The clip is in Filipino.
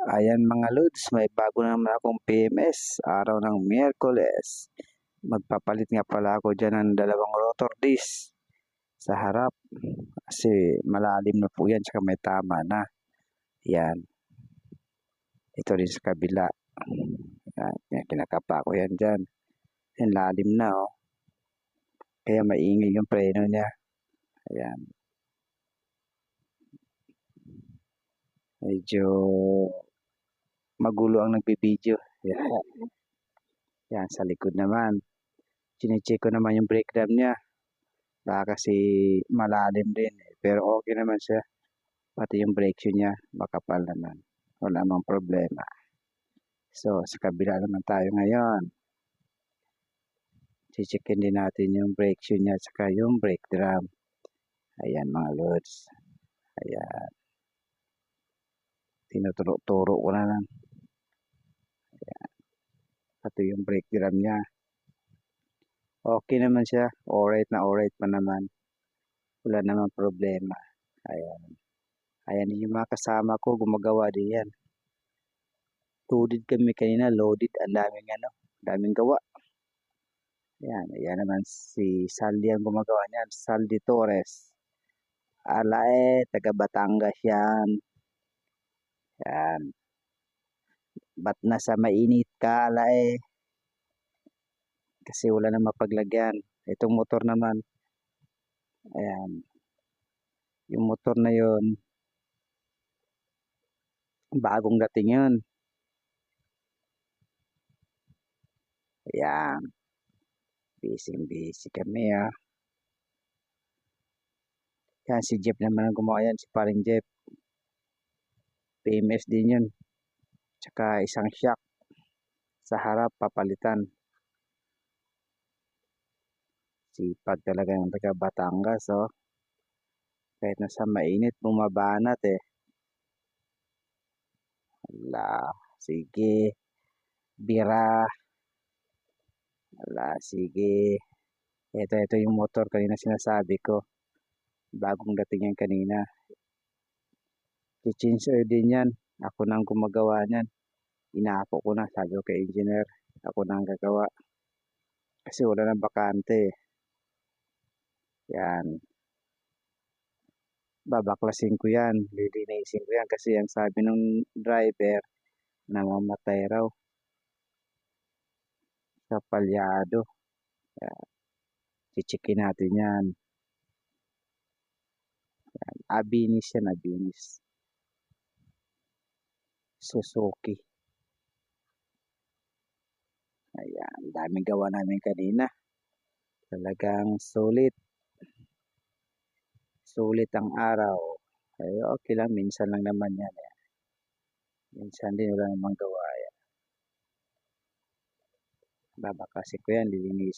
Ayan mga lods, may bago na naman akong PMS, araw ng Miyerkules. Magpapalit nga pala ako dyan ng dalawang rotor disc sa harap. Kasi malalim na po yan, tsaka may tama na. Yan. Ito rin sa kabila. Yan, kinakapa ko yan dyan. Yan, lalim na oh. Kaya maingay yung preno niya. Ayan. Medyo magulo ang nagbibideo. Yan. Yan, sa likod naman. Chinecheck ko naman yung brake dam niya. Baka kasi malalim din. Pero okay naman siya. Pati yung brake shoe niya, makapal naman. Wala namang problema. So, sa kabila naman tayo ngayon. Checkin din natin yung brake shoe niya at yung brake drum. Ayan mga lods. Ayan. Tinuturo-turo ko na lang. Ayan. Pati yung brake drum niya. Okay naman siya. Alright pa naman. Wala namang problema. Ayan. Ayan yung mga kasama ko. Gumagawa din yan. Loaded kami kanina. Loaded. Ang daming gawa. Ayan. Ayan naman si Saldi ang gumagawa niyan. Saldi Torres. Taga Batangas yan. Ayan. Ba't nasa mainit ka, kasi wala na mapaglagyan. Itong motor naman, ayan, yung motor na yon bagong dating yun. Ayan, busy kami ah. Yan, si Jeff naman ang gumawa yan, si paring Jeff. PMS din yun. Tsaka isang shock sa harap, papalitan. Sipag talaga yung taga Batangas, oh. Kahit nasa mainit, bumabanat eh. Ala, sige. Bira. Ala, sige. Ito yung motor kanina sinasabi ko. Bagong dating yan kanina. Change oil din yan. Ako nang gumagawa niyan. Inaapo ko na. Sabi ko kay engineer. Ako nang gagawa. Kasi wala nang bakante. Yan. Babaklasin ko yan. Lilinisin ko yan. Kasi ang sabi ng driver, namamatay raw. Sa palyado. Yan. Chichikin natin yan. Yan. Abinis yan. Abinis. Suzuki. Ayan. Daming gawa namin kanina. Talagang sulit. Sulit ang araw. Ay, okay lang. Minsan lang naman yan. Minsan din wala namang gawa yan. Babaklasin ko yan. Lilinis.